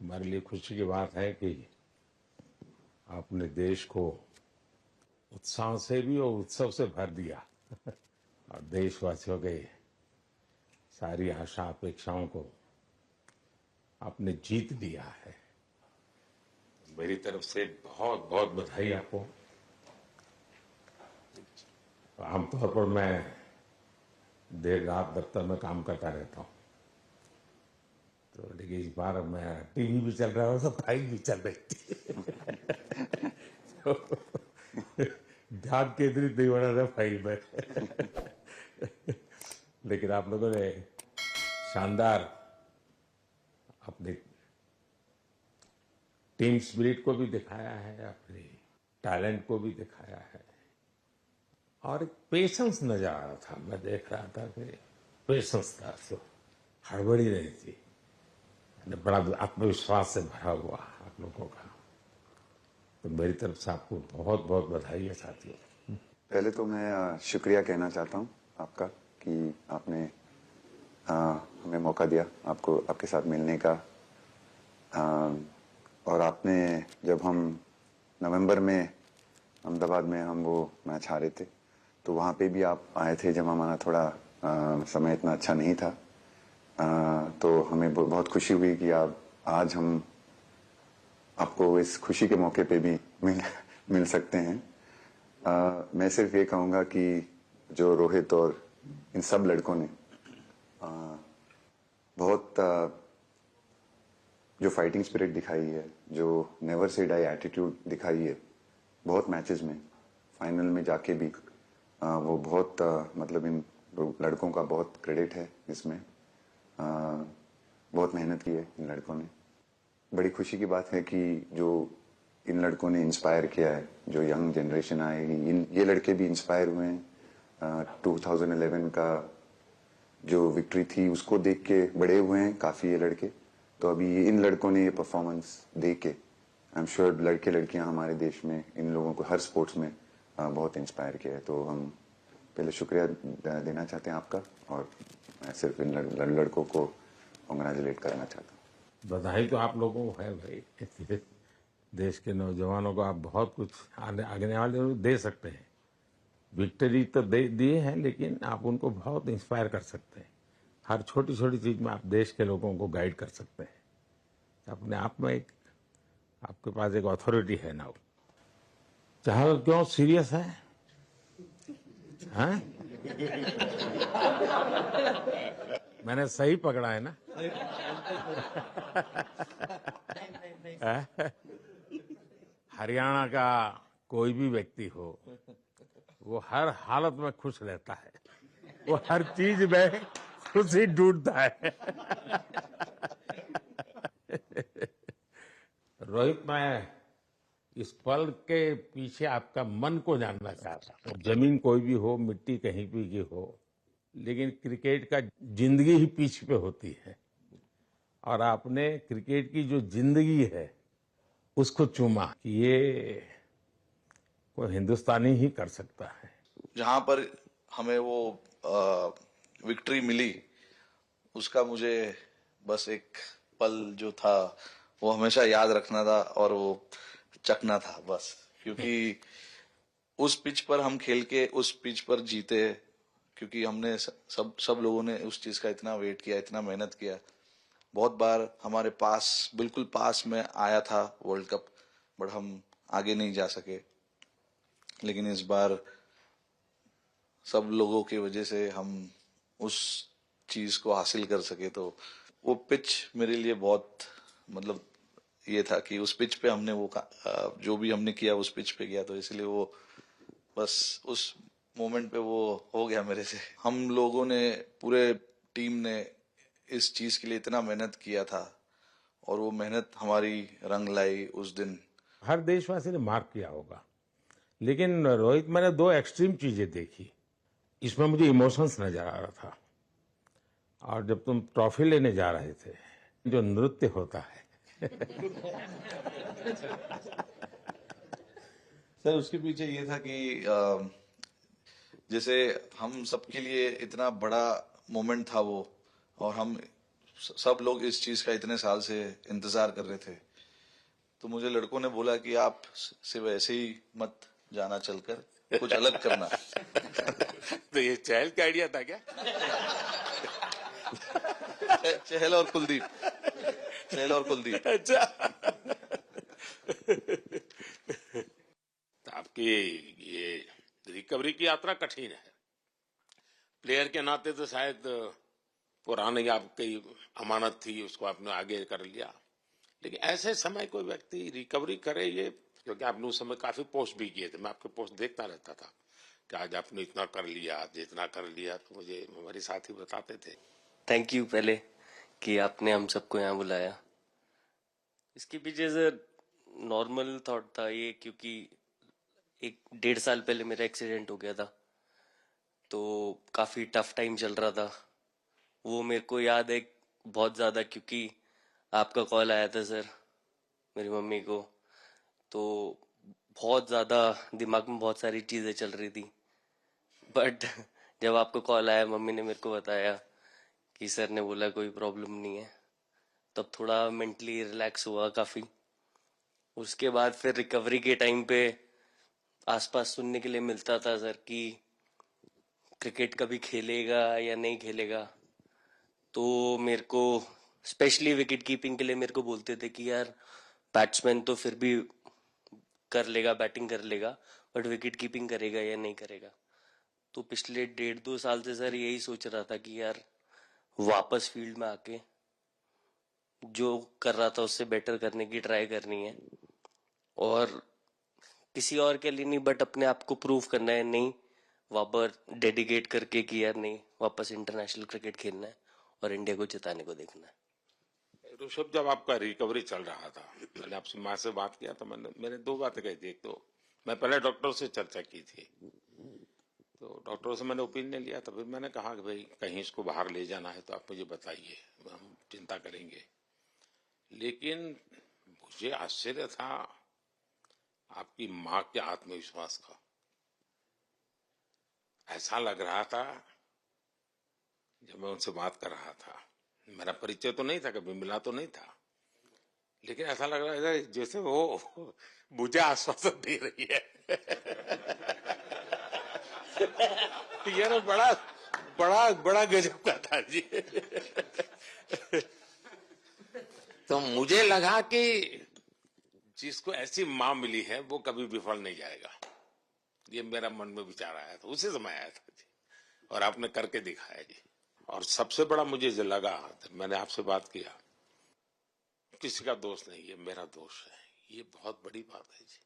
हमारे लिए खुशी की बात है कि आपने देश को उत्साह से भी और उत्सव से भर दिया और देशवासियों के सारी आशा अपेक्षाओं को आपने जीत लिया है। मेरी तरफ से बहुत बहुत बधाई आपको। आमतौर पर मैं देर रात दफ्तर में काम करता रहता हूँ, तो लेकिन इस बार मैं टीवी भी चल रहा है और फाइल भी चल रही थी तो ध्यान केंद्रित नहीं हो रहा था फाइल में लेकिन आप लोगों ने शानदार अपने टीम स्पिरिट को भी दिखाया है, अपने टैलेंट को भी दिखाया है और एक पेशेंस नजर आ रहा था। मैं देख रहा था कि पेशेंस था, तो हड़बड़ी नहीं थी, बड़ा आत्मविश्वास से भरा हुआ आप लोगों का। तो मेरी तरफ से आपको बहुत बहुत बधाई है साथियों। पहले तो मैं शुक्रिया कहना चाहता हूँ आपका कि आपने हमें मौका दिया आपको आपके साथ मिलने का। और आपने जब हम नवंबर में अहमदाबाद में हम वो मैच हारे थे, तो वहाँ पे भी आप आए थे जब हमारा थोड़ा समय इतना अच्छा नहीं था। तो हमें बहुत खुशी हुई कि आप आज हम आपको इस खुशी के मौके पे भी मिल सकते हैं। मैं सिर्फ ये कहूँगा कि जो रोहित और इन सब लड़कों ने बहुत जो फाइटिंग स्पिरिट दिखाई है, जो नेवर से डाई एटीट्यूड दिखाई है बहुत मैचेस में, फाइनल में जाके भी वो बहुत मतलब इन लड़कों का बहुत क्रेडिट है इसमें। बहुत मेहनत की है इन लड़कों ने। बड़ी खुशी की बात है कि जो इन लड़कों ने इंस्पायर किया है, जो यंग जनरेशन आएगी, ये लड़के भी इंस्पायर हुए हैं। 2011 का जो विक्ट्री थी उसको देख के बड़े हुए हैं काफी ये लड़के। तो अभी इन लड़कों ने ये परफॉर्मेंस दे के आई एम श्योर लड़के लड़कियां हमारे देश में इन लोगों को हर स्पोर्ट्स में बहुत इंस्पायर किया है। तो हम पहले शुक्रिया देना चाहते हैं आपका, और मैं सिर्फ इन लड़कों को कॉन्ग्रेचुलेट करना चाहता हूँ। बधाई तो आप लोगों को है भाई। देश के नौजवानों को आप बहुत कुछ आगे वाले लोग दे सकते हैं। विक्ट्री तो दिए हैं, लेकिन आप उनको बहुत इंस्पायर कर सकते हैं। हर छोटी छोटी चीज में आप देश के लोगों को गाइड कर सकते हैं। अपने आप में एक आपके पास एक अथॉरिटी है ना। चाहे क्यों सीरियस है, हैं? मैंने सही पकड़ा है ना? हरियाणा का कोई भी व्यक्ति हो, वो हर हालत में खुश रहता है, वो हर चीज में खुशी ढूंढता है। रोहित, मैं इस पल के पीछे आपका मन को जानना चाहता हूँ। जमीन कोई भी हो, मिट्टी कहीं भी की हो, लेकिन क्रिकेट का जिंदगी ही पिच पे होती है, और आपने क्रिकेट की जो जिंदगी है उसको चुमा कि ये कोई हिंदुस्तानी ही कर सकता है। जहां पर हमें वो विक्ट्री मिली, उसका मुझे बस एक पल जो था वो हमेशा याद रखना था, और वो चखना था बस। क्योंकि उस पिच पर हम खेल के उस पिच पर जीते, क्योंकि हमने सब लोगों ने उस चीज का इतना वेट किया, इतना मेहनत किया। बहुत बार हमारे पास, बिल्कुल पास में आया था वर्ल्ड कप, बट हम आगे नहीं जा सके। लेकिन इस बार सब लोगों की वजह से हम उस चीज को हासिल कर सके। तो वो पिच मेरे लिए बहुत मतलब ये था कि उस पिच पे हमने वो जो भी हमने किया उस पिच पे किया, तो इसलिए वो बस उस मोमेंट पे वो हो गया मेरे से। हम लोगों ने, पूरे टीम ने इस चीज के लिए इतना मेहनत किया था, और वो मेहनत हमारी रंग लाई उस दिन। हर देशवासी ने मार्क किया होगा, लेकिन रोहित, मैंने दो एक्सट्रीम चीजें देखी। इसमें मुझे इमोशंस नजर आ रहा था, और जब तुम ट्रॉफी लेने जा रहे थे, जो नृत्य होता है सर, उसके पीछे ये था कि जैसे हम सबके लिए इतना बड़ा मोमेंट था वो, और हम सब लोग इस चीज का इतने साल से इंतजार कर रहे थे, तो मुझे लड़कों ने बोला कि आप सिर्फ ऐसे ही मत जाना, चलकर कुछ अलग करना। तो ये चहल का आइडिया था क्या? चहल और कुलदीप, चहल और कुलदीप। अच्छा। तो आपकी ये रिकवरी की यात्रा कठिन है। प्लेयर के नाते तो शायद पुरानी आपकी अमानत थी, उसको आपने आगे कर लिया, लेकिन ऐसे समय कोई व्यक्ति रिकवरी करे, ये क्योंकि आपने उस समय काफी पोस्ट भी किए थे, मैं आपके पोस्ट देखता रहता था कि आज आपने इतना कर लिया, आज इतना कर लिया, तो मुझे हमारे साथी बताते थे। थैंक यू पहले कि आपने हम सबको यहाँ बुलाया। इसके पीछे से नॉर्मल थॉट था ये, क्योंकि 1-1.5 साल पहले मेरा एक्सीडेंट हो गया था, तो काफी टफ टाइम चल रहा था। वो मेरे को याद है बहुत ज्यादा, क्योंकि आपका कॉल आया था सर मेरी मम्मी को, तो बहुत ज्यादा दिमाग में बहुत सारी चीजें चल रही थी। बट जब आपका कॉल आया, मम्मी ने मेरे को बताया कि सर ने बोला कोई प्रॉब्लम नहीं है, तब थोड़ा मेंटली रिलैक्स हुआ काफी। उसके बाद फिर रिकवरी के टाइम पे आसपास सुनने के लिए मिलता था सर कि क्रिकेट कभी खेलेगा या नहीं खेलेगा, तो मेरे को स्पेशली विकेट कीपिंग के लिए मेरे को बोलते थे कि यार बैट्समैन तो फिर भी कर लेगा, बैटिंग कर लेगा, बट विकेट कीपिंग करेगा या नहीं करेगा। तो पिछले 1.5-2 साल से सर यही सोच रहा था कि यार वापस फील्ड में आके जो कर रहा था उससे बेटर करने की ट्राई करनी है, और किसी और के लिए नहीं बट अपने आप को प्रूव करना है, नहीं वापस डेडिकेट करके कि यार नहीं, वापस इंटरनेशनल क्रिकेट खेलना है और इंडिया को जिताने को देखना है। ऋषभ, जब आपका रिकवरी चल रहा था, मैंने आपसे माँ से बात किया तो मैंने 2 बातें कही थी। एक तो मैं पहले डॉक्टर से चर्चा की थी, तो डॉक्टरों से मैंने ओपिनियन लिया था, फिर मैंने कहा कि भाई कहीं इसको बाहर ले जाना है तो आप मुझे बताइए, हम चिंता करेंगे। लेकिन मुझे आश्चर्य था आपकी माँ के आत्मविश्वास का। ऐसा लग रहा था, जब मैं उनसे बात कर रहा था, मेरा परिचय तो नहीं था, कभी मिला तो नहीं था, लेकिन ऐसा लग रहा है जैसे वो मुझे आश्वासन दे रही है। ये ना बड़ा बड़ा बड़ा गजब का था जी। तो मुझे लगा कि जिसको ऐसी माँ मिली है वो कभी विफल नहीं जाएगा, ये मेरा मन में विचार आया था, उसी समय आया था जी, और आपने करके दिखाया जी। और सबसे बड़ा मुझे जो लगा, मैंने आपसे बात किया, किसी का दोष नहीं, ये मेरा दोष है, ये बहुत बड़ी बात है जी।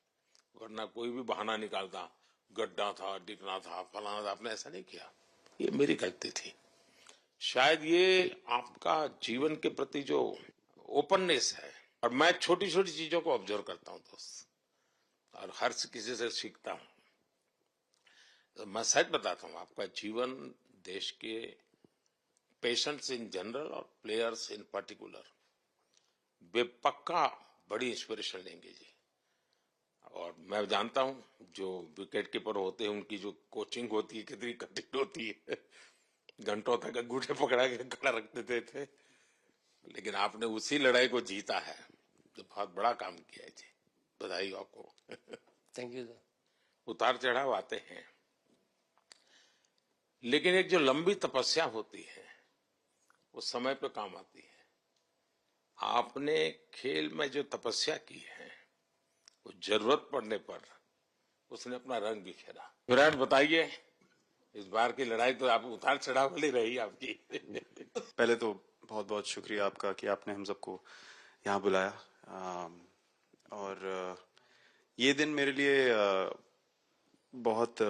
वरना कोई भी बहाना निकालता, गड्ढा था, डिगना था, फलाना था, आपने ऐसा नहीं किया, ये मेरी गलती थी। शायद ये आपका जीवन के प्रति जो ओपननेस है, और मैं छोटी छोटी चीजों को ऑब्जर्व करता हूं दोस्त, और हर किसी से सीखता हूं। तो मैं सच बताता हूं, आपका जीवन देश के पेशेंट्स इन जनरल और प्लेयर्स इन पर्टिकुलर वे पक्का बड़ी इंस्पिरेशन लेंगे जी। और मैं जानता हूं जो विकेट कीपर होते हैं उनकी जो कोचिंग होती है कितनी कठिन होती है, घंटों तक अंगूठे पकड़ा के खड़ा रख देते थे, लेकिन आपने उसी लड़ाई को जीता है, तो बहुत बड़ा काम किया है जी, बधाई हो आपको। Thank you sir. उतार चढ़ाव आते हैं, लेकिन एक जो लंबी तपस्या होती है वो समय पे काम आती है। आपने खेल में जो तपस्या की है वो जरूरत पड़ने पर उसने अपना रंग बिखेरा। विराट, बताइए, इस बार की लड़ाई तो आप उतार चढ़ाव वाली रही आपकी। पहले तो बहुत बहुत शुक्रिया आपका कि आपने हम सबको यहाँ बुलाया, और ये दिन मेरे लिए बहुत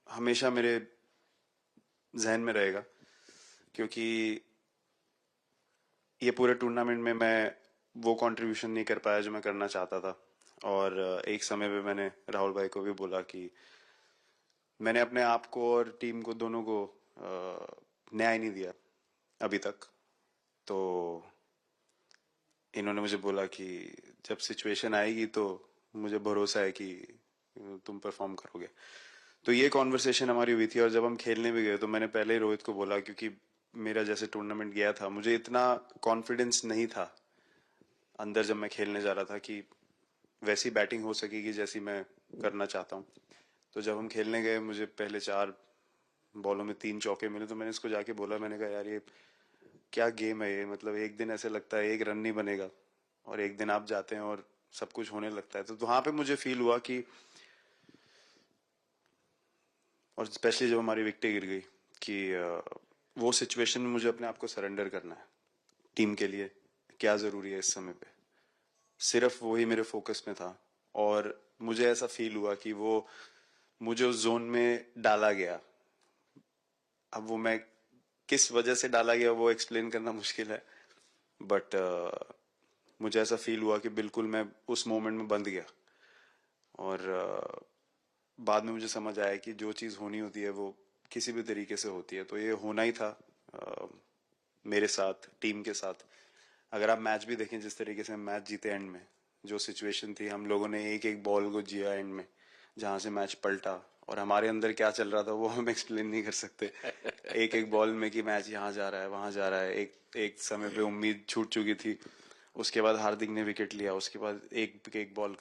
हमेशा मेरे जहन में रहेगा, क्योंकि ये पूरे टूर्नामेंट में मैं वो कंट्रीब्यूशन नहीं कर पाया जो मैं करना चाहता था। और एक समय पे मैंने राहुल भाई को भी बोला कि मैंने अपने आप को और टीम को दोनों को न्याय नहीं दिया अभी तक। तो इन्होंने मुझे बोला कि जब सिचुएशन आएगी तो मुझे भरोसा है कि तुम परफॉर्म करोगे। तो ये कॉन्वर्सेशन हमारी हुई थी, और जब हम खेलने भी गए तो मैंने पहले ही रोहित को बोला, क्योंकि मेरा जैसे टूर्नामेंट गया था, मुझे इतना कॉन्फिडेंस नहीं था अंदर जब मैं खेलने जा रहा था कि वैसी बैटिंग हो सकेगी जैसी मैं करना चाहता हूँ। तो जब हम खेलने गए, मुझे पहले 4 बॉलों में 3 चौके मिले, तो मैंने इसको जाके बोला, मैंने कहा यार ये क्या गेम है ये, मतलब एक दिन ऐसे लगता है एक रन नहीं बनेगा और एक दिन आप जाते हैं और सब कुछ होने लगता है। तो वहां पे मुझे फील हुआ कि, और स्पेशली जब हमारी विकेटें गिर गई, कि वो सिचुएशन में मुझे अपने आप को सरेंडर करना है। टीम के लिए क्या जरूरी है इस समय पे, सिर्फ वही मेरे फोकस में था। और मुझे ऐसा फील हुआ कि वो मुझे उस जोन में डाला गया। अब वो मैं किस वजह से डाला गया वो एक्सप्लेन करना मुश्किल है, बट मुझे ऐसा फील हुआ कि बिल्कुल मैं उस मोमेंट में बंध गया। और बाद में मुझे समझ आया कि जो चीज होनी होती है वो किसी भी तरीके से होती है, तो ये होना ही था मेरे साथ, टीम के साथ। अगर आप मैच भी देखें, जिस तरीके से मैच जीते एंड में, जो सिचुएशन थी, हम लोगों ने एक एक बॉल को जिया एंड में, जहां से मैच पलटा, और हमारे अंदर क्या चल रहा था वो हम एक्सप्लेन नहीं कर सकते। एक एक बॉल में कि मैच यहाँ जा रहा है, वहां जा रहा है। एक समय पे उम्मीद छूट चुकी थी, उसके बाद हार्दिक ने विकेट लिया, उसके बाद एक एक बॉल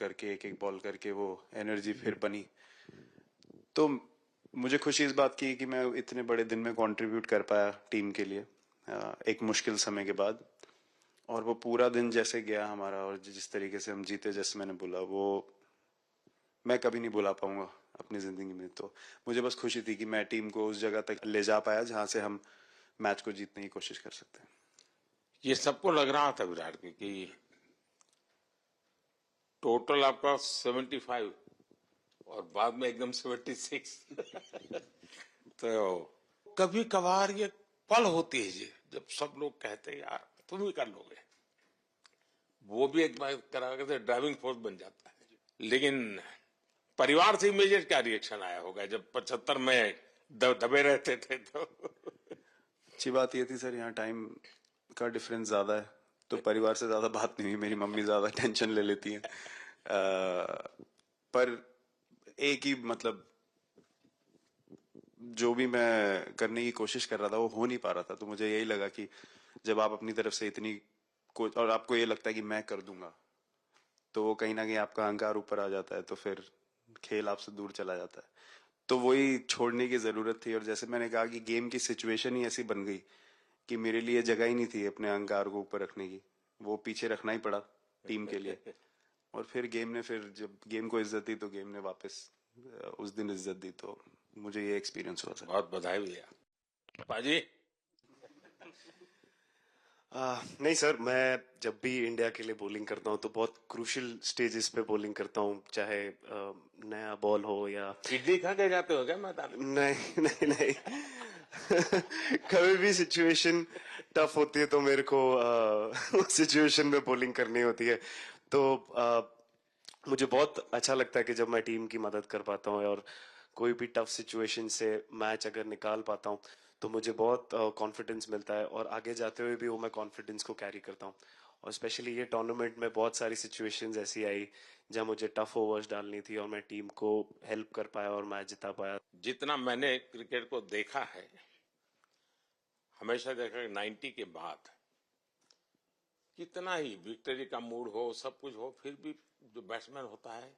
करके वो एनर्जी फिर बनी। तो मुझे खुशी इस बात की कि मैं इतने बड़े दिन में कंट्रीब्यूट कर पाया टीम के लिए, एक मुश्किल समय के बाद। और वो पूरा दिन जैसे गया हमारा, और जिस तरीके से हम जीते, जैसे मैंने बोला, वो मैं कभी नहीं भुला पाऊंगा अपनी जिंदगी में। तो मुझे बस खुशी थी कि मैं टीम को उस जगह तक ले जा पाया जहां से हम मैच को जीतने की कोशिश कर सकते हैं। ये सबको लग रहा था विराट की कि टोटल आपका 75 और बाद में एकदम 76। तो कभी कभार ये पल होती है जी, जब सब लोग कहते हैं यार तुम ही कर लोगे, वो भी एक बार तरह से ड्राइविंग फोर्स बन जाता है। लेकिन परिवार से इमीडिएट क्या रिएक्शन आया होगा जब 75 में दबे रहते थे? तो अच्छी बात ये थी सर, यहाँ टाइम का डिफरेंस ज्यादा है, तो परिवार से ज्यादा बात नहीं हुई। मेरी मम्मी ज्यादा टेंशन ले लेती हैं। पर एक ही, मतलब जो भी मैं करने की कोशिश कर रहा था वो हो नहीं पा रहा था। तो मुझे यही लगा कि जब आप अपनी तरफ से इतनी और आपको ये लगता है कि मैं कर दूंगा, तो वो कहीं ना कहीं आपका अहंकार ऊपर आ जाता है, तो फिर खेल आपसे दूर चला जाता है। तो वही छोड़ने की जरूरत थी। और जैसे मैंने कहा कि गेम की सिचुएशन ही ऐसी बन गई कि मेरे लिए जगह ही नहीं थी अपने अहंकार को ऊपर रखने की, वो पीछे रखना ही पड़ा टीम के लिए। और फिर गेम ने, फिर जब गेम को इज्जत दी तो गेम ने वापस उस दिन इज्जत दी। तो मुझे ये एक्सपीरियंस हुआ सर। बहुत बधाई भैया। पाजी नहीं सर, मैं जब भी इंडिया के लिए बॉलिंग करता हूँ तो बहुत क्रूशियल स्टेजेस पे बॉलिंग करता हूँ, चाहे नया बॉल हो या इडली खा के जाते हो क्या मैदान में? नहीं नहीं नहीं। कभी भी सिचुएशन टफ होती है तो मेरे को उस सिचुएशन में बॉलिंग करनी होती है। तो मुझे बहुत अच्छा लगता है कि जब मैं टीम की मदद कर पाता हूँ और कोई भी टफ सिचुएशन से मैच अगर निकाल पाता हूँ तो मुझे बहुत कॉन्फिडेंस मिलता है, और आगे जाते हुए भी वो मैं कॉन्फिडेंस को कैरी करता हूँ। और स्पेशली ये टूर्नामेंट में बहुत सारी सिचुएशंस ऐसी आई जहाँ मुझे टफ ओवर्स डालनी थी और मैं टीम को हेल्प कर पाया और मैच जिता पाया। जितना मैंने क्रिकेट को देखा है, हमेशा देखा 90 के बाद कितना ही विक्ट्री का मूड हो, सब कुछ हो, फिर भी जो बैट्समैन होता है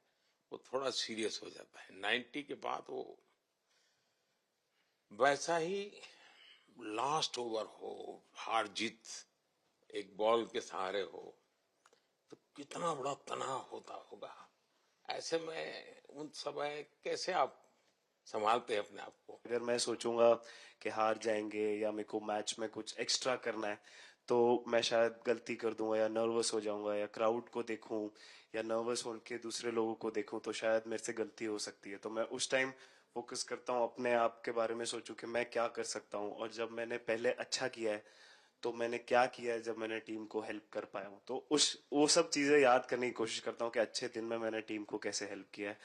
वो थोड़ा सीरियस हो जाता है। 90 के बाद वो वैसा ही लास्ट ओवर हो, हार जीत एक बॉल के सहारे हो, तो कितना बड़ा तनाव होता होगा। ऐसे में उन समय कैसे आप संभालते हैं अपने आप को? अगर मैं सोचूंगा कि हार जाएंगे या मेरे को मैच में कुछ एक्स्ट्रा करना है तो मैं शायद गलती कर दूंगा या नर्वस हो जाऊंगा, या क्राउड को देखूं या नर्वस होकर दूसरे लोगों को देखूं तो शायद मेरे से गलती हो सकती है। तो मैं उस टाइम फोकस करता हूं, अपने आप के बारे में सोचूं कि मैं क्या कर सकता हूं, और जब मैंने पहले अच्छा किया है तो मैंने क्या किया है जब मैंने टीम को हेल्प कर पाया हूँ। तो वो सब चीजें याद करने की कोशिश करता हूँ कि अच्छे दिन में मैंने टीम को कैसे हेल्प किया है।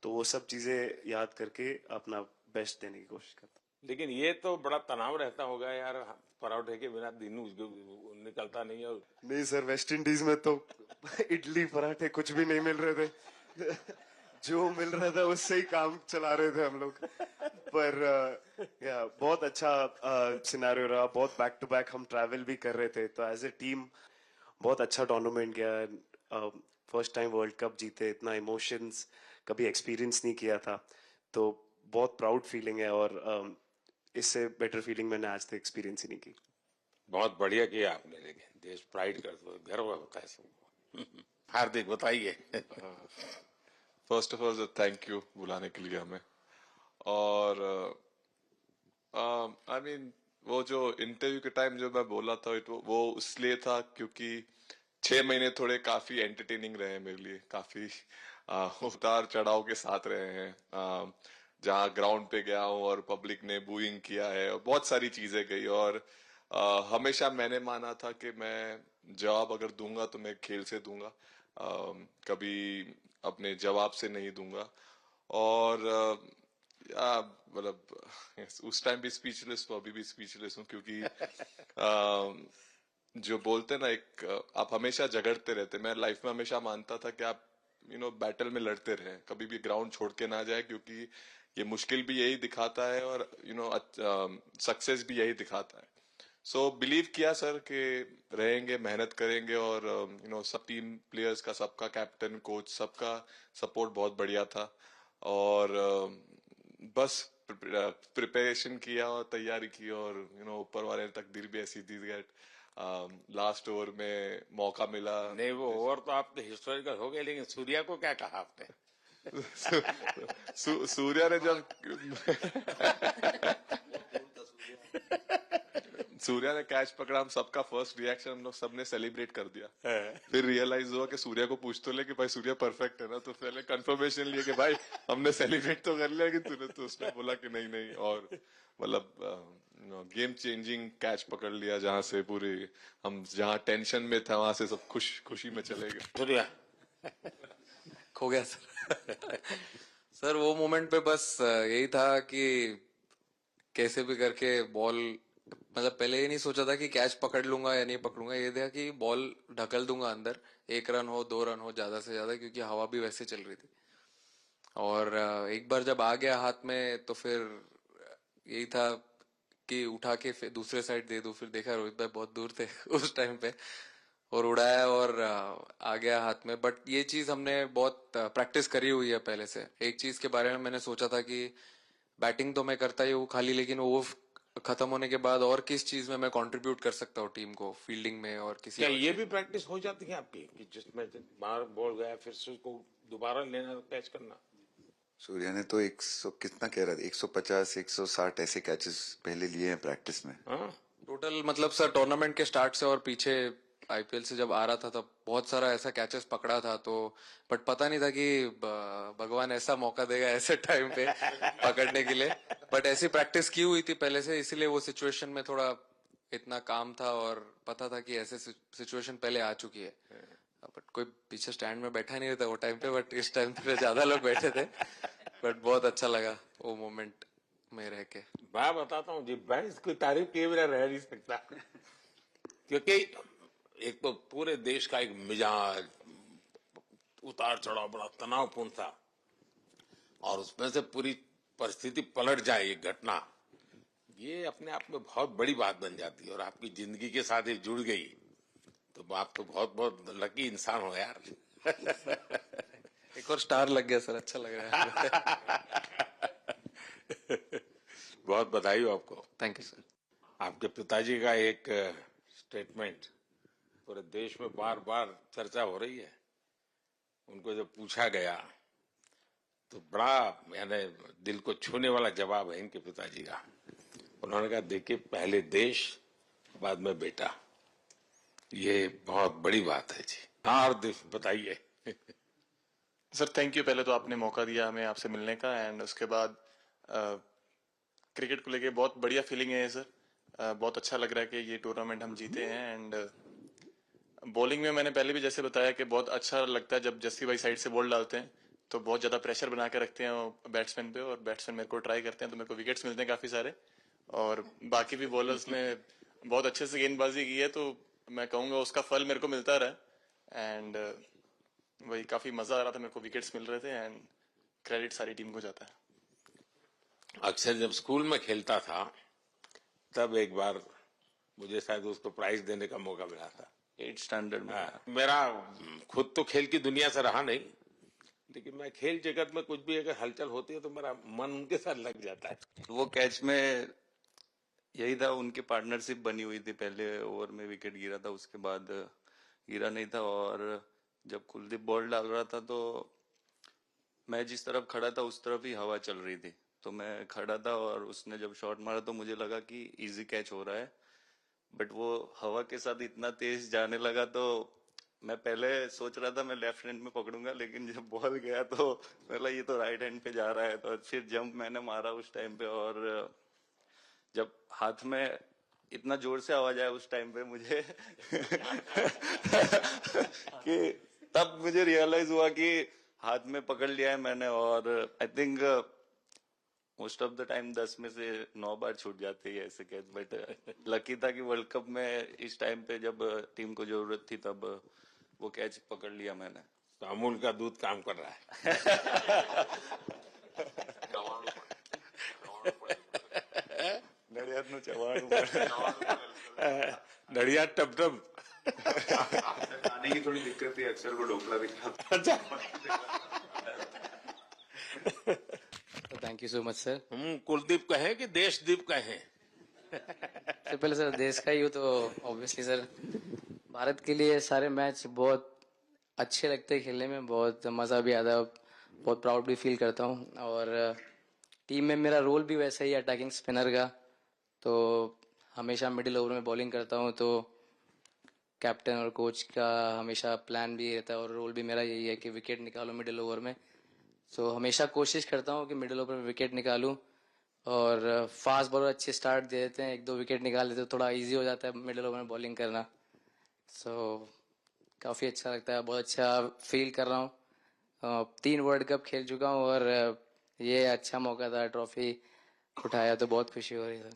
तो वो सब चीजें याद करके अपना बेस्ट देने की कोशिश करता हूँ। लेकिन ये तो बड़ा तनाव रहता होगा यार, पराठे के बिना दिन निकलता नहीं है। नहीं सर, वेस्ट इंडीज में तो इडली पराठे कुछ भी नहीं मिल रहे थे। जो मिल रहा था उससे ही काम चला रहे थे हम लोग। पर या बहुत अच्छा सिनेरियो रहा, बहुत बैक टू बैक हम ट्रैवल भी कर रहे थे, तो एज ए टीम बहुत अच्छा टूर्नामेंट गया। फर्स्ट टाइम वर्ल्ड कप जीते, इतना इमोशंस कभी एक्सपीरियंस नहीं किया था, तो बहुत प्राउड फीलिंग है, और इससे बेटर फीलिंग मैंने आज तक एक्सपीरियंस ही नहीं की। बहुत बढ़िया किया आपने, लेकिन देश प्राइड करते हो, गर्व होता है सबको। हार्दिक बताइए। First of all thank you बुलाने के लिए हमें। और आई मीन वो जो इंटरव्यू के टाइम जो मैं बोला था वो इसलिए था क्योंकि 6 महीने थोड़े काफी एंटरटेनिंग रहे हैं मेरे लिए, काफी उतार चढ़ाव के साथ रहे हैं। जहाँ ग्राउंड पे गया हूँ और पब्लिक ने बूइंग किया है और बहुत सारी चीजें गई, और हमेशा मैंने माना था कि मैं जवाब अगर दूंगा तो मैं खेल से दूंगा, कभी अपने जवाब से नहीं दूंगा। और मतलब उस टाइम भी स्पीचलेस हूँ, अभी भी स्पीचलेस हूँ, क्योंकि जो बोलते ना एक आप हमेशा झगड़ते रहते। मैं लाइफ में हमेशा मानता था कि आप बैटल में लड़ते रहें, कभी भी ग्राउंड छोड़ के ना जाए, क्योंकि ये मुश्किल भी यही दिखाता है और सक्सेस भी यही दिखाता है। सो बिलीव किया सर कि रहेंगे, मेहनत करेंगे, और सब टीम प्लेयर्स का, सबका कैप्टन कोच सबका सपोर्ट बहुत बढ़िया था, और बस प्रिपरेशन किया और तैयारी की, और ऊपर वाले ने तकदीर भी ऐसी दी गई। लास्ट ओवर में मौका मिला। नहीं, वो ओवर तो आपके हिस्टोरिकल हो गए, लेकिन सूर्या को क्या कहा आपने? सूर्या ने जब सूर्या ने कैच पकड़ा, हम सबका फर्स्ट रिएक्शन हम लोग सबने सेलिब्रेट कर दिया। फिर रियलाइज हुआ कि सूर्या को पूछ तो ले कि भाई सूर्या परफेक्ट है ना, तो पहले कंफर्मेशन लिए कि भाई हमने सेलिब्रेट तो कर लिया, कि तूने, तो उसने बोला कि नहीं नहीं, और मतलब गेम चेंजिंग कैच पकड़ लिया, जहां से पूरी हम जहां टेंशन में था वहां से सब खुशी में चले गए। सूर्या खो गया सर। सर वो मोमेंट पे बस यही था कि कैसे भी करके बॉल, मतलब पहले ये नहीं सोचा था कि कैच पकड़ लूंगा या नहीं पकड़ूंगा, ये था कि बॉल ढकल दूंगा अंदर, 1 रन हो 2 रन हो ज्यादा से ज्यादा, क्योंकि हवा भी वैसे चल रही थी। और एक बार जब आ गया हाथ में तो फिर यही था कि उठा के फिर दूसरे साइड दे दूं। फिर देखा रोहित भाई बहुत दूर थे उस टाइम पे, और उड़ाया और आ गया हाथ में। बट ये चीज हमने बहुत प्रैक्टिस करी हुई है पहले से। एक चीज के बारे में मैंने सोचा था कि बैटिंग तो मैं करता ही हूँ खाली, लेकिन वो खत्म होने के बाद और किस चीज में मैं कंट्रीब्यूट कर सकता हूँ टीम को, फील्डिंग में और किसी क्या और ये भी प्रैक्टिस हो जाती है आपकी, कि जिसमें बाहर बॉल गया फिर से उसको दोबारा लेना, कैच करना? सूर्या ने तो 100 कितना कह रहा था, 150 160 ऐसे कैचेस पहले लिए हैं प्रैक्टिस में। हाँ, टोटल मतलब सर टूर्नामेंट के स्टार्ट से और पीछे आईपीएल से जब आ रहा था तब बहुत सारा ऐसा कैचेस पकड़ा था, तो बट पता नहीं था कि भगवान ऐसा मौका देगा ऐसे टाइम पे पकड़ने के लिए। बट ऐसी प्रैक्टिस की हुई थी पहले से, इसीलिए वो सिचुएशन में थोड़ा इतना काम था और पता था कि ऐसे सिचुएशन पहले आ चुकी है। बट कोई पीछे स्टैंड में बैठा नहीं रहता वो टाइम पे, बट इस टाइम पे ज्यादा लोग बैठे थे। बट बहुत अच्छा लगा वो मोमेंट में रह के। मैं बताता हूँ जी, मैं इसकी तारीफ किए बिना रह नहीं सकता, क्योंकि एक तो पूरे देश का एक मिजाज, उतार चढ़ाव बड़ा तनावपूर्ण था, और उसमें से पूरी परिस्थिति पलट जाए, ये घटना, ये अपने आप में बहुत बड़ी बात बन जाती है, और आपकी जिंदगी के साथ ये जुड़ गई, तो आप तो बहुत बहुत लकी इंसान हो यार। एक और स्टार लग गया सर, अच्छा लग रहा है। बहुत बधाई हो आपको। Thank you sir. आपके पिताजी का एक स्टेटमेंट पूरे देश में बार बार चर्चा हो रही है। उनको जब पूछा गया तो बड़ा यानी दिल को छूने वाला जवाब है इनके पिताजी का। उन्होंने कहा, देखिए पहले देश बाद में बेटा, ये बहुत बड़ी बात है जी। हाँ, और बताइए। सर थैंक यू, पहले तो आपने मौका दिया हमें आपसे मिलने का, एंड उसके बाद क्रिकेट को लेके बहुत बढ़िया फीलिंग है सर। बहुत अच्छा लग रहा है कि ये टूर्नामेंट हम जीते हैं। एंड बॉलिंग में मैंने पहले भी जैसे बताया कि बहुत अच्छा लगता है जब जस्सी भाई साइड से बॉल डालते हैं, तो बहुत ज्यादा प्रेशर बना के रखते हैं बैट्समैन पे, और बैट्समैन मेरे को ट्राई करते हैं तो मेरे को विकेट्स मिलते हैं काफी सारे। और बाकी भी बॉलर्स ने बहुत अच्छे से गेंदबाजी की है, तो मैं कहूंगा उसका फल मेरे को मिलता रहा। एंड वही काफी मजा आ रहा था, मेरे को विकेट्स मिल रहे थे, एंड क्रेडिट सारी टीम को जाता है। अक्सर जब स्कूल में खेलता था तब एक बार मुझे शायद उसको प्राइज देने का मौका मिला था। 8th स्टैंडर्ड में। मेरा खुद तो खेल की दुनिया से रहा नहीं, लेकिन मैं खेल जगत में कुछ भी अगर हलचल होती है तो मेरा मन उनके साथ लग जाता है। वो कैच में यही था, उनकी पार्टनरशिप बनी हुई थी, पहले ओवर में विकेट गिरा था, उसके बाद गिरा नहीं था। और जब कुलदीप बॉल डाल रहा था तो मैं जिस तरफ खड़ा था उस तरफ ही हवा चल रही थी, तो मैं खड़ा था और उसने जब शॉट मारा तो मुझे लगा कि इजी कैच हो रहा है, बट वो हवा के साथ इतना तेज जाने लगा तो मैं पहले सोच रहा था मैं लेफ्ट हैंड में पकड़ूंगा, लेकिन जब बॉल गया तो बोला ये तो राइट हैंड पे जा रहा है, तो फिर जंप मैंने मारा उस टाइम पे। और जब हाथ में इतना जोर से आवाज आया उस टाइम पे मुझे कि तब मुझे रियलाइज हुआ कि हाथ में पकड़ लिया है मैंने। और I think most of the time 10 में से 9 बार छूट जाते हैं ऐसे कैच, बट लकी था कि वर्ल्ड कप में इस टाइम पे जब टीम को जरूरत थी तब वो कैच पकड़ लिया मैंने। तो अमूल का दूध काम कर रहा है। नड़ियाद नु चवाणु पड़े। नड़िया टप टप। खाने की थोड़ी दिक्कत थी, अक्सर को ढोकला भी खाता। Thank you so much sir. Kuldeep कहें कि देशदीप कहें? सबसे पहले सर देश का ही हो तो ऑब्वियसली सर भारत के लिए सारे मैच बहुत अच्छे लगते हैं खेलने में, बहुत मज़ा भी आता है, बहुत प्राउड भी फील करता हूँ। और टीम में मेरा रोल भी वैसा ही है अटैकिंग स्पिनर का, तो हमेशा मिडिल ओवर में बॉलिंग करता हूँ, तो कैप्टन और कोच का हमेशा प्लान भी रहता है और रोल भी मेरा यही है कि विकेट निकालो मिडिल ओवर में। सो हमेशा कोशिश करता हूँ कि मिडिल ओवर में विकेट निकालूं, और फास्ट बॉलर अच्छे स्टार्ट दे देते हैं, 1-2 विकेट निकाल देते तो थोड़ा इजी हो जाता है मिडिल ओवर में बॉलिंग करना। सो काफ़ी अच्छा लगता है, बहुत अच्छा फील कर रहा हूँ। 3 वर्ल्ड कप खेल चुका हूँ और ये अच्छा मौका था, ट्रॉफी उठाया तो बहुत खुशी हो रही है।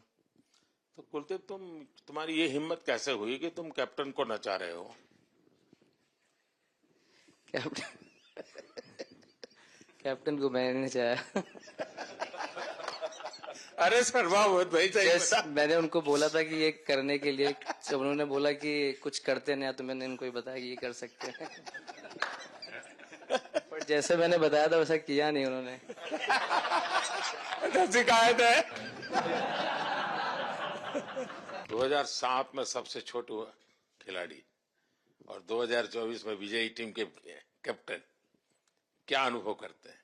तो कुलदीप तुम्हारी ये हिम्मत कैसे हुई कि तुम कैप्टन को नचा रहे हो? कैप्टन को मैंने नहीं चाहा। अरे शर्मा मत भाई, मैंने उनको बोला था कि ये करने के लिए, जब उन्होंने बोला कि कुछ करते नहीं तो मैंने इनको ही बताया कि ये कर सकते हैं। पर जैसे मैंने बताया था वैसा किया नहीं उन्होंने। शिकायत है। 2007 में सबसे छोटे खिलाड़ी और 2024 में विजयी टीम के कैप्टन, क्या अनुभव करते हैं?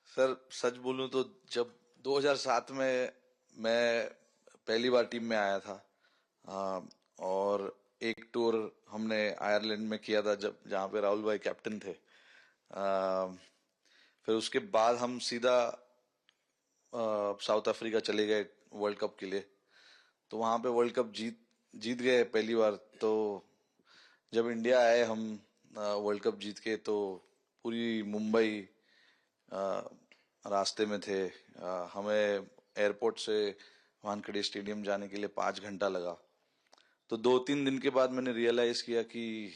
सर सच बोलूं तो जब 2007 में मैं पहली बार टीम में आया था, और एक टूर हमने आयरलैंड में किया था जब जहां पे राहुल भाई कैप्टन थे। फिर उसके बाद हम सीधा साउथ अफ्रीका चले गए वर्ल्ड कप के लिए, तो वहां पे वर्ल्ड कप जीत गए पहली बार। तो जब इंडिया आए हम वर्ल्ड कप जीत के, तो पूरी मुंबई रास्ते में थे। हमें एयरपोर्ट से वानखेड़े स्टेडियम जाने के लिए 5 घंटा लगा। तो 2-3 दिन के बाद मैंने रियलाइज किया कि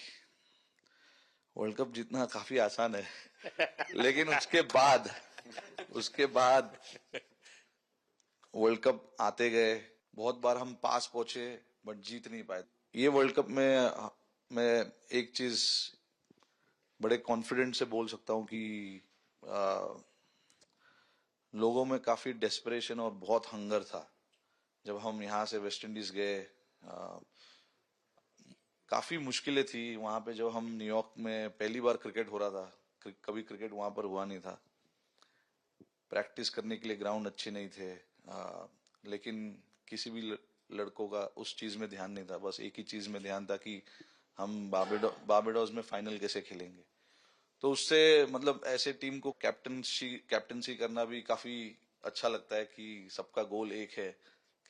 वर्ल्ड कप जीतना काफी आसान है। लेकिन उसके बाद वर्ल्ड कप आते गए, बहुत बार हम पास पहुंचे बट जीत नहीं पाए। ये वर्ल्ड कप में मैं एक चीज बड़े कॉन्फिडेंट से बोल सकता हूँ कि लोगों में काफी डेस्परेशन और बहुत हंगर था। जब हम यहाँ से वेस्ट इंडीज गए, काफी मुश्किलें थी वहां पे। जब हम न्यूयॉर्क में पहली बार क्रिकेट हो रहा था, कभी क्रिकेट वहां पर हुआ नहीं था, प्रैक्टिस करने के लिए ग्राउंड अच्छे नहीं थे, लेकिन किसी भी लड़कों का उस चीज में ध्यान नहीं था। बस एक ही चीज में ध्यान था कि हम बारबाडोस में फाइनल कैसे खेलेंगे। तो उससे मतलब ऐसे टीम को कैप्टनसी करना भी काफी अच्छा लगता है कि सबका गोल एक है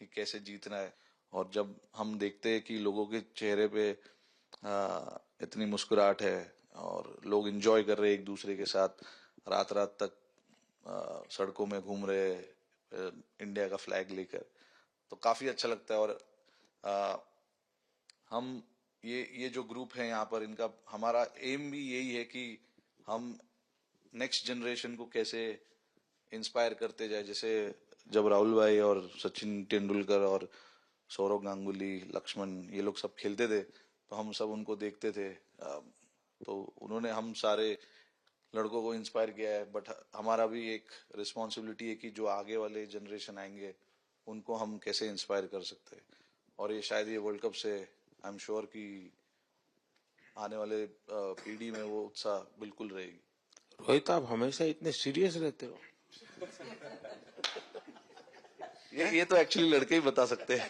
कि कैसे जीतना है। और जब हम देखते हैं कि लोगों के चेहरे पे इतनी मुस्कुराहट है और लोग एंजॉय कर रहे हैं एक दूसरे के साथ, रात रात तक सड़कों में घूम रहे इंडिया का फ्लैग लेकर, तो काफी अच्छा लगता है। और हम ये जो ग्रुप है यहाँ पर, इनका हमारा एम भी यही है कि हम नेक्स्ट जनरेशन को कैसे इंस्पायर करते जाए। जैसे जब राहुल भाई और सचिन तेंदुलकर और सौरव गांगुली, लक्ष्मण, ये लोग सब खेलते थे तो हम सब उनको देखते थे। तो उन्होंने हम सारे लड़कों को इंस्पायर किया है। बट हमारा भी एक रिस्पॉन्सिबिलिटी है कि जो आगे वाले जनरेशन आएंगे उनको हम कैसे इंस्पायर कर सकते हैं। और ये शायद ये वर्ल्ड कप से आई एम श्योर कि आने वाले पीढ़ी में वो उत्साह बिल्कुल रहेगी। रोहित, आप हमेशा इतने सीरियस रहते हो। ये तो एक्चुअली लड़के ही बता सकते हैं।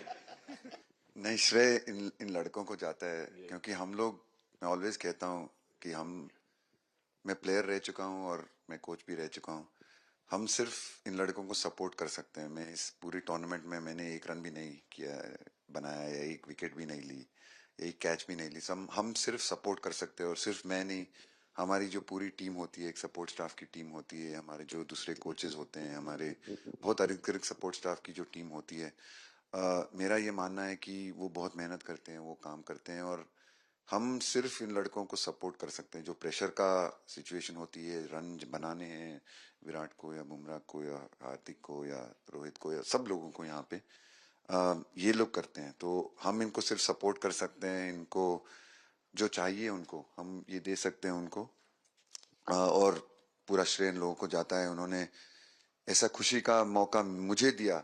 नहीं, श्रेय इन लड़कों को जाता है, क्योंकि हम लोग, मैं ऑलवेज कहता हूँ कि मैं प्लेयर रह चुका हूँ और मैं कोच भी रह चुका हूँ। हम सिर्फ इन लड़कों को सपोर्ट कर सकते हैं। मैं इस पूरी टूर्नामेंट में मैंने एक रन भी नहीं किया, बनाया, या एक विकेट भी नहीं ली, एक कैच भी नहीं ली। हम सिर्फ सपोर्ट कर सकते हैं। और सिर्फ मैं नहीं, हमारी जो पूरी टीम होती है, एक सपोर्ट स्टाफ की टीम होती है, हमारे जो दूसरे कोचेस होते हैं, हमारे बहुत अधिक सपोर्ट स्टाफ की जो टीम होती है, मेरा ये मानना है कि वो बहुत मेहनत करते हैं, वो काम करते हैं, और हम सिर्फ इन लड़कों को सपोर्ट कर सकते हैं। जो प्रेशर का सिचुएशन होती है, रन बनाने हैं विराट को या बुमराह को या हार्दिक को या रोहित को या सब लोगों को, यहाँ पे ये लोग करते हैं। तो हम इनको सिर्फ सपोर्ट कर सकते हैं। इनको जो चाहिए उनको हम ये दे सकते हैं उनको, और पूरा श्रेय इन लोगों को जाता है। उन्होंने ऐसा खुशी का मौका मुझे दिया,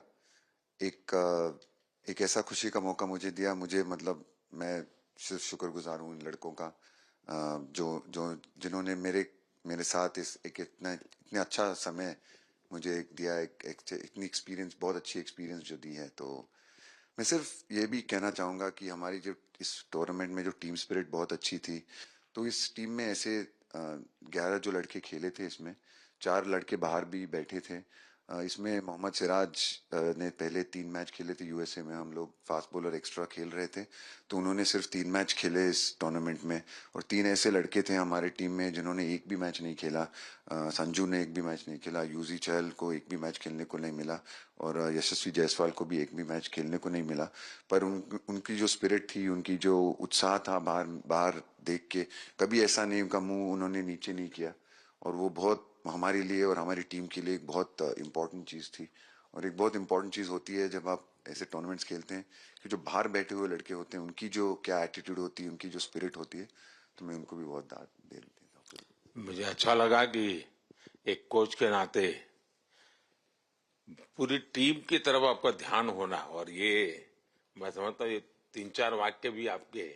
एक ऐसा खुशी का मौका मुझे दिया। मुझे मतलब मैं सिर्फ शुक्रगुजार हूँ इन लड़कों का, जिन्होंने मेरे साथ इतने अच्छा समय मुझे दिया, इतनी एक्सपीरियंस, बहुत अच्छी एक्सपीरियंस जो दी है। तो मैं सिर्फ ये भी कहना चाहूँगा कि हमारी जो इस टूर्नामेंट में जो टीम स्पिरिट बहुत अच्छी थी। तो इस टीम में ऐसे 11 जो लड़के खेले थे, इसमें 4 लड़के बाहर भी बैठे थे। इसमें मोहम्मद सिराज ने पहले 3 मैच खेले थे यूएसए में। हम लोग फास्ट बॉलर एक्स्ट्रा खेल रहे थे, तो उन्होंने सिर्फ 3 मैच खेले इस टूर्नामेंट में। और 3 ऐसे लड़के थे हमारे टीम में जिन्होंने एक भी मैच नहीं खेला। संजू ने एक भी मैच नहीं खेला, यूजी चहल को एक भी मैच खेलने को नहीं मिला, और यशस्वी जायसवाल को भी एक भी मैच खेलने को नहीं मिला। पर उनकी जो स्पिरिट थी, उनकी जो उत्साह था, बाहर देख के कभी ऐसा नहीं, उनका मुंह उन्होंने नीचे नहीं किया। और वो बहुत हमारे लिए और हमारी टीम के लिए एक बहुत इम्पोर्टेंट चीज़ थी। और एक बहुत इम्पोर्टेंट चीज़ होती है जब आप ऐसे टूर्नामेंट्स खेलते हैं, कि जो बाहर बैठे हुए लड़के होते हैं, उनकी जो क्या एटीट्यूड होती है, उनकी जो स्पिरिट होती है, तो मैं उनको भी बहुत दाद दे देता हूँ। मुझे अच्छा लगा कि एक कोच के नाते पूरी टीम की तरफ आपका ध्यान होना। और ये मैं समझता हूँ, ये 3-4 वाक्य भी आपके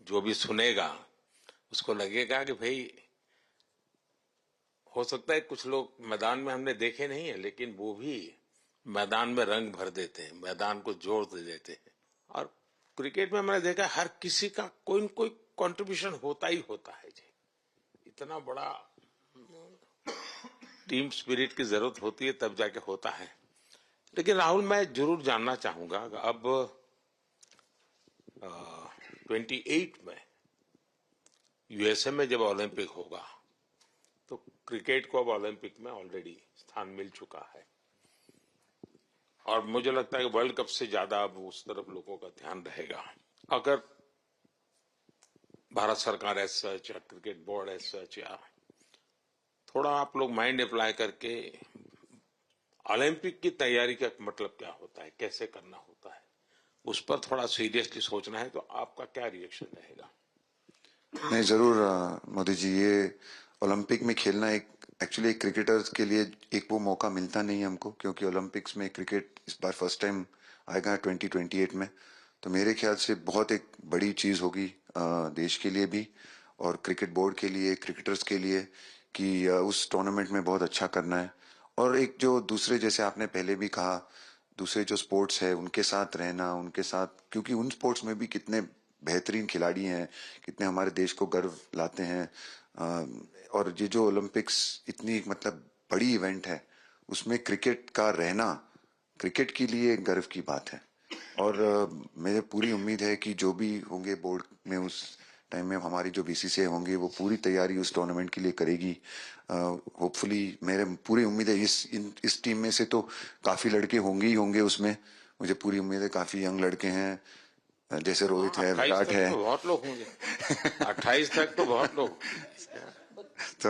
जो भी सुनेगा उसको लगेगा कि भाई, हो सकता है कुछ लोग मैदान में हमने देखे नहीं है, लेकिन वो भी मैदान में रंग भर देते हैं, मैदान को जोड़ दे देते हैं। और क्रिकेट में मैंने देखा हर किसी का कोई न कोई कंट्रीब्यूशन होता ही होता है जी। इतना बड़ा टीम स्पिरिट की जरूरत होती है, तब जाके होता है। लेकिन राहुल, मैं जरूर जानना चाहूंगा, अब 28 में यूएसए में जब ओलंपिक होगा, तो क्रिकेट को अब ओलंपिक में ऑलरेडी स्थान मिल चुका है, और मुझे लगता है कि वर्ल्ड कप से ज्यादा अब उस तरफ लोगों का ध्यान रहेगा। अगर भारत सरकार एज सच या क्रिकेट बोर्ड एज सच, या थोड़ा आप लोग माइंड अप्लाई करके ओलंपिक की तैयारी का मतलब क्या होता है, कैसे करना होता है, उस पर थोड़ा सीरियसली सोचना है, तो आपका क्या रिएक्शन रहेगा? नहीं, जरूर मोदी जी, ये ओलंपिक में खेलना एक्चुअली क्रिकेटर्स के लिए एक वो मौका मिलता नहीं है हमको, क्योंकि ओलंपिक्स में क्रिकेट इस बार फर्स्ट टाइम आएगा 2028 में। तो मेरे ख्याल से बहुत एक बड़ी चीज होगी देश के लिए भी, और क्रिकेट बोर्ड के लिए, क्रिकेटर्स के लिए, कि उस टूर्नामेंट में बहुत अच्छा करना है। और एक जो दूसरे, जैसे आपने पहले भी कहा, दूसरे जो स्पोर्ट्स है उनके साथ रहना, उनके साथ, क्योंकि उन स्पोर्ट्स में भी कितने बेहतरीन खिलाड़ी हैं, कितने हमारे देश को गर्व लाते हैं। और ये जो ओलंपिक्स इतनी मतलब बड़ी इवेंट है, उसमें क्रिकेट का रहना क्रिकेट के लिए गर्व की बात है। और मेरे पूरी उम्मीद है कि जो भी होंगे बोर्ड में उस टाइम में, हमारी जो बीसीसीआई होंगे, वो पूरी तैयारी उस टूर्नामेंट के लिए करेगी। होपफुली मेरे पूरी उम्मीद है इस टीम में से तो काफी लड़के होंगे ही होंगे उसमें, मुझे पूरी उम्मीद है। काफी यंग लड़के हैं, जैसे रोहित है, विराट है, तो बहुत लोग होंगे। 28 तक तो बहुत लोग। तो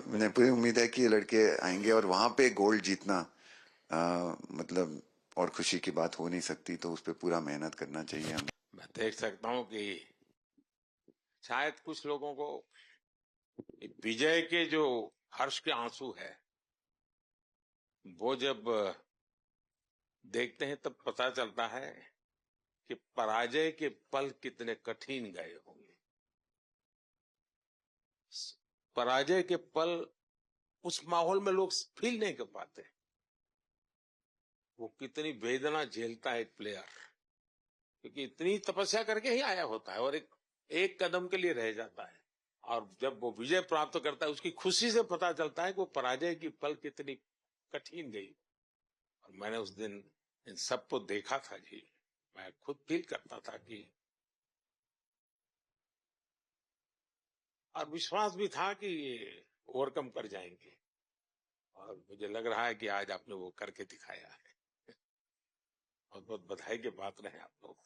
मुझे पूरी उम्मीद है कि ये लड़के आएंगे और वहां पे गोल्ड जीतना मतलब और खुशी की बात हो नहीं सकती, तो उस पर पूरा मेहनत करना चाहिए हम। मैं देख सकता हूं कि शायद कुछ लोगों को विजय के जो हर्ष के आंसू है वो जब देखते हैं तब पता चलता है कि पराजय के पल कितने कठिन गए होंगे। पराजय के पल उस माहौल में लोग फील नहीं कर पाते, वो कितनी वेदना झेलता है एक प्लेयर, क्योंकि इतनी तपस्या करके ही आया होता है और एक कदम के लिए रह जाता है, और जब वो विजय प्राप्त करता है उसकी खुशी से पता चलता है कि वो पराजय की पल कितनी कठिन गई। और मैंने उस दिन इन सबको देखा था जी, मैं खुद फील करता था कि, और विश्वास भी था कि ये ओवरकम कर जाएंगे, और मुझे लग रहा है कि आज आपने वो करके दिखाया है। बहुत बहुत बधाई के पात्र हैं आप लोग।